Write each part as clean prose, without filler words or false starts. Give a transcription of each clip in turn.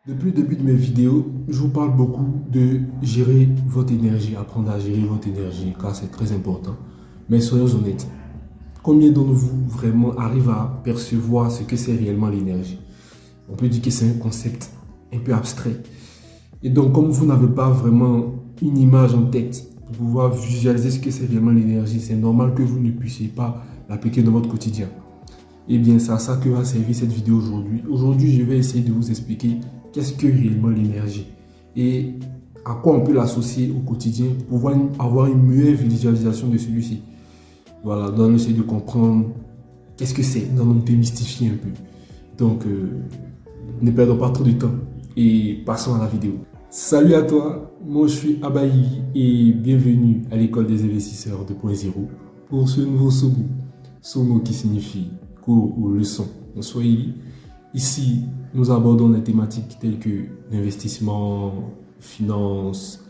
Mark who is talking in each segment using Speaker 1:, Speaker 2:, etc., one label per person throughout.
Speaker 1: Depuis le début de mes vidéos, je vous parle beaucoup de gérer votre énergie, apprendre à gérer votre énergie, car c'est très important. Mais soyons honnêtes, combien d'entre vous vraiment arrivent à percevoir ce que c'est réellement l'énergie? On peut dire que c'est un concept un peu abstrait. Et donc, comme vous n'avez pas vraiment une image en tête pour pouvoir visualiser ce que c'est réellement l'énergie, c'est normal que vous ne puissiez pas l'appliquer dans votre quotidien. Eh bien, c'est à ça que va servir cette vidéo aujourd'hui. Aujourd'hui, je vais essayer de vous expliquer qu'est-ce que réellement l'énergie et à quoi on peut l'associer au quotidien pour pouvoir avoir une meilleure visualisation de celui-ci. Voilà, donc on essaie de comprendre qu'est-ce que c'est, donc on démystifier un peu. Donc, ne perdons pas trop de temps et passons à la vidéo. Salut à toi, moi je suis Abayi et bienvenue à l'école des investisseurs 2.0 pour ce nouveau SOMO. SOMO qui signifie cours ou leçon en Swahili. Ici, nous abordons des thématiques telles que l'investissement, finance,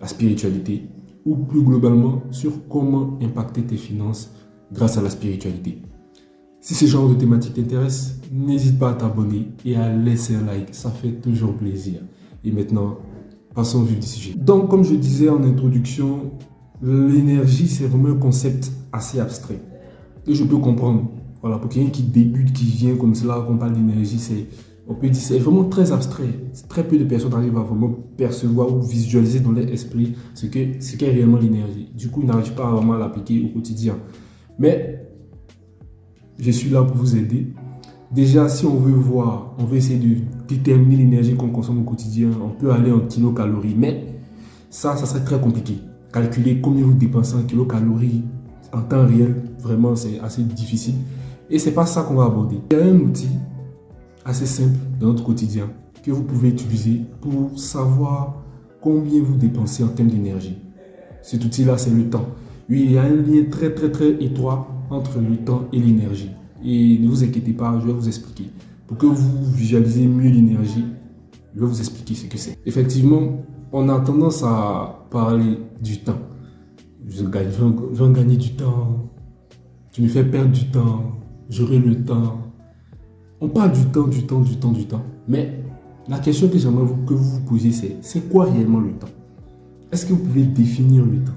Speaker 1: la spiritualité ou plus globalement sur comment impacter tes finances grâce à la spiritualité. Si ce genre de thématique t'intéresse, n'hésite pas à t'abonner et à laisser un like, ça fait toujours plaisir. Et maintenant, passons au vif du sujet. Donc, comme je disais en introduction, l'énergie, c'est vraiment un concept assez abstrait. Et je peux comprendre. Voilà, pour quelqu'un qui débute, qui vient comme cela, qu'on parle d'énergie, on peut dire c'est vraiment très abstrait. Très peu de personnes arrivent à vraiment percevoir ou visualiser dans leur esprit ce qu'est réellement l'énergie. Du coup, ils n'arrivent pas vraiment à l'appliquer au quotidien. Mais je suis là pour vous aider. Déjà, si on veut voir, on veut essayer de déterminer l'énergie qu'on consomme au quotidien, on peut aller en kilocalories. Mais ça serait très compliqué. Calculer combien vous dépensez en kilocalories en temps réel, vraiment, c'est assez difficile. Et c'est pas ça qu'on va aborder. Il y a un outil assez simple dans notre quotidien que vous pouvez utiliser pour savoir combien vous dépensez en termes d'énergie. Cet outil-là, c'est le temps. Oui, il y a un lien très étroit entre le temps et l'énergie. Et ne vous inquiétez pas, je vais vous expliquer. Pour que vous visualisez mieux l'énergie, je vais vous expliquer ce que c'est. Effectivement, on a tendance à parler du temps. Je vais en gagner du temps. Tu me fais perdre du temps. J'aurai le temps. On parle du temps. Mais la question que j'aimerais que vous vous posiez, c'est quoi réellement le temps? Est-ce que vous pouvez définir le temps?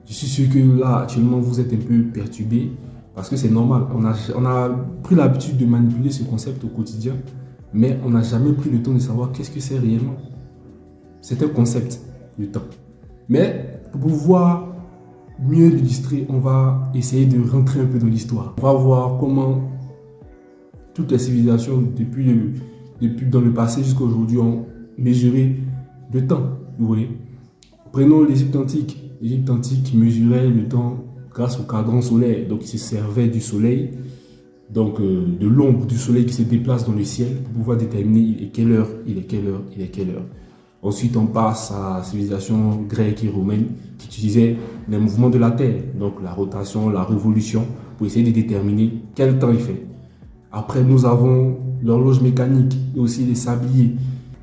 Speaker 1: Je suis sûr que là, actuellement, vous êtes un peu perturbé parce que c'est normal. On a pris l'habitude de manipuler ce concept au quotidien, mais on n'a jamais pris le temps de savoir qu'est-ce que c'est réellement. C'est un concept, le temps. Mais pour pouvoir mieux l'illustrer, on va essayer de rentrer un peu dans l'histoire. On va voir comment toutes les civilisations, depuis dans le passé jusqu'à aujourd'hui, ont mesuré le temps. Vous voyez. Prenons l'Égypte antique. L'Égypte antique mesurait le temps grâce au cadran solaire. Donc, il se servait du soleil, donc de l'ombre du soleil qui se déplace dans le ciel pour pouvoir déterminer il est quelle heure. Ensuite, on passe à la civilisation grecque et romaine qui utilisait les mouvements de la Terre, donc la rotation, la révolution, pour essayer de déterminer quel temps il fait. Après, nous avons l'horloge mécanique et aussi les sabliers.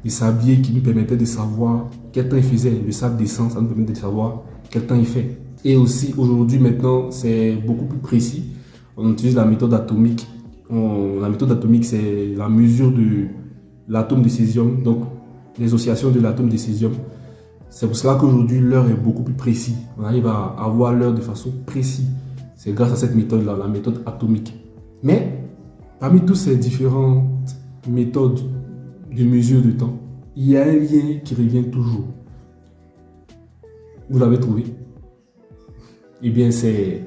Speaker 1: Les sabliers qui nous permettaient de savoir quel temps il faisait. Le sable descend, ça nous permet de savoir quel temps il fait. Et aussi, aujourd'hui, maintenant, c'est beaucoup plus précis. On utilise la méthode atomique. La méthode atomique, c'est la mesure de l'atome de césium. Donc, les oscillations de l'atome de césium. C'est pour cela qu'aujourd'hui, l'heure est beaucoup plus précise. On arrive à avoir l'heure de façon précise. C'est grâce à cette méthode-là, la méthode atomique. Mais, parmi toutes ces différentes méthodes de mesure de temps, il y a un lien qui revient toujours. Vous l'avez trouvé? Eh bien, c'est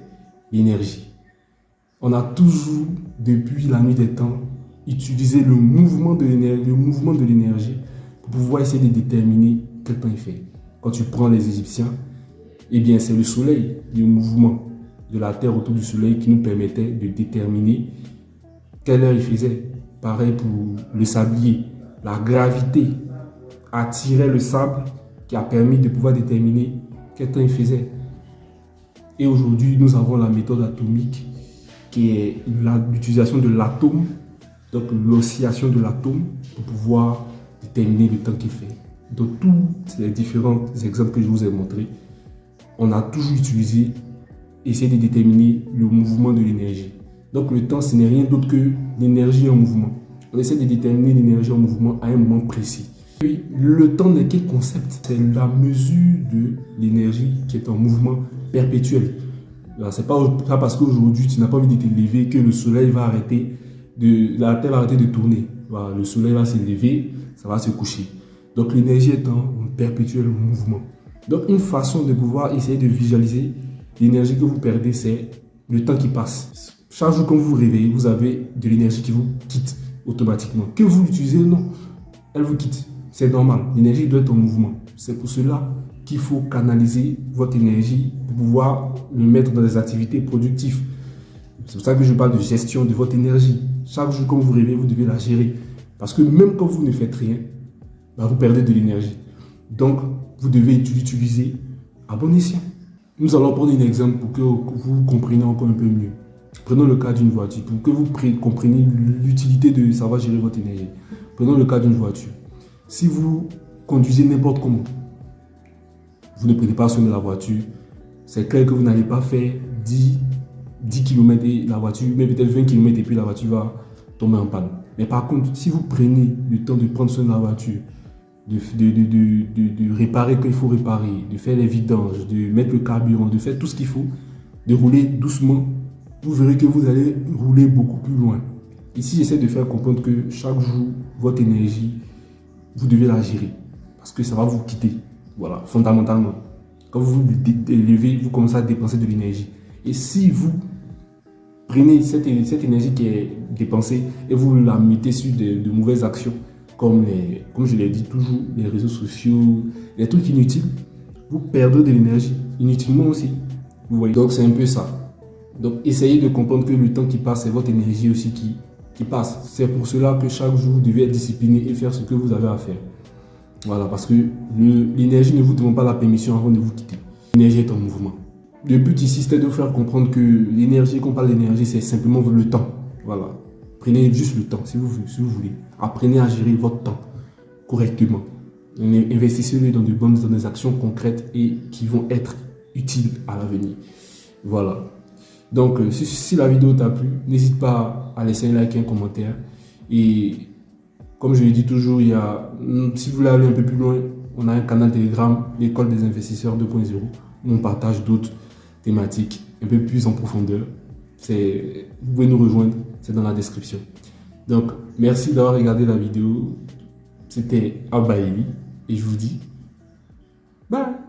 Speaker 1: l'énergie. On a toujours, depuis la nuit des temps, utilisé le mouvement de l'énergie pour pouvoir essayer de déterminer quel temps il fait. Quand tu prends les Égyptiens, eh bien, c'est le soleil, le mouvement de la Terre autour du soleil qui nous permettait de déterminer quelle heure il faisait. Pareil pour le sablier. La gravité attirait le sable qui a permis de pouvoir déterminer quel temps il faisait. Et aujourd'hui, nous avons la méthode atomique qui est l'utilisation de l'atome, donc l'oscillation de l'atome pour pouvoir déterminer le temps qu'il fait. Dans tous les différents exemples que je vous ai montrés, on a toujours essayé de déterminer le mouvement de l'énergie. Donc le temps, ce n'est rien d'autre que l'énergie en mouvement. On essaie de déterminer l'énergie en mouvement à un moment précis. Puis, le temps n'est qu'un concept. C'est la mesure de l'énergie qui est en mouvement perpétuel. C'est pas parce qu'aujourd'hui tu n'as pas envie de te lever que le soleil va arrêter la Terre va arrêter de tourner. Voilà, le soleil va se lever, ça va se coucher. Donc l'énergie est en perpétuel mouvement. Donc une façon de pouvoir essayer de visualiser l'énergie que vous perdez, c'est le temps qui passe. Chaque jour quand vous vous réveillez, vous avez de l'énergie qui vous quitte automatiquement. Que vous l'utilisez ou non, elle vous quitte. C'est normal, l'énergie doit être en mouvement. C'est pour cela qu'il faut canaliser votre énergie pour pouvoir le mettre dans des activités productives. C'est pour ça que je parle de gestion de votre énergie. Chaque jour quand vous vous réveillez, vous devez la gérer. Parce que même quand vous ne faites rien, vous perdez de l'énergie. Donc, vous devez l'utiliser à bon escient. Nous allons prendre un exemple pour que vous compreniez encore un peu mieux. Prenons le cas d'une voiture, pour que vous compreniez l'utilité de savoir gérer votre énergie. Prenons le cas d'une voiture. Si vous conduisez n'importe comment, vous ne prenez pas soin de la voiture, c'est clair que vous n'allez pas faire 10 km et la voiture, mais peut-être 20 km et puis la voiture va tomber en panne. Mais par contre, si vous prenez le temps de prendre soin de la voiture, de réparer quand il faut réparer, de faire les vidanges, de mettre le carburant, de faire tout ce qu'il faut, de rouler doucement, vous verrez que vous allez rouler beaucoup plus loin. Ici, j'essaie de faire comprendre que chaque jour, votre énergie, vous devez la gérer parce que ça va vous quitter. Voilà, fondamentalement. Quand vous vous levez, vous commencez à dépenser de l'énergie. Et si vous prenez cette énergie qui est dépensée et vous la mettez sur de mauvaises actions, comme je l'ai dit toujours, les réseaux sociaux, les trucs inutiles, vous perdez de l'énergie, inutilement aussi. Vous voyez, donc c'est un peu ça. Donc essayez de comprendre que le temps qui passe, c'est votre énergie aussi qui passe. C'est pour cela que chaque jour, vous devez être discipliné et faire ce que vous avez à faire. Voilà, parce que l'énergie ne vous demande pas la permission avant de vous quitter. L'énergie est en mouvement. Le but ici, c'était de vous faire comprendre que l'énergie, quand on parle d'énergie, c'est simplement le temps. Voilà. Prenez juste le temps, si vous voulez. Apprenez à gérer votre temps correctement. Investissez-le dans des actions concrètes et qui vont être utiles à l'avenir. Voilà. Donc, si la vidéo t'a plu, n'hésite pas à laisser un like et un commentaire. Et comme je le dis toujours, si vous voulez aller un peu plus loin, on a un canal Telegram, l'école des investisseurs 2.0, où on partage d'autres thématiques un peu plus en profondeur. Vous pouvez nous rejoindre, c'est dans la description. Donc, merci d'avoir regardé la vidéo. C'était Abaeli et je vous dis bye.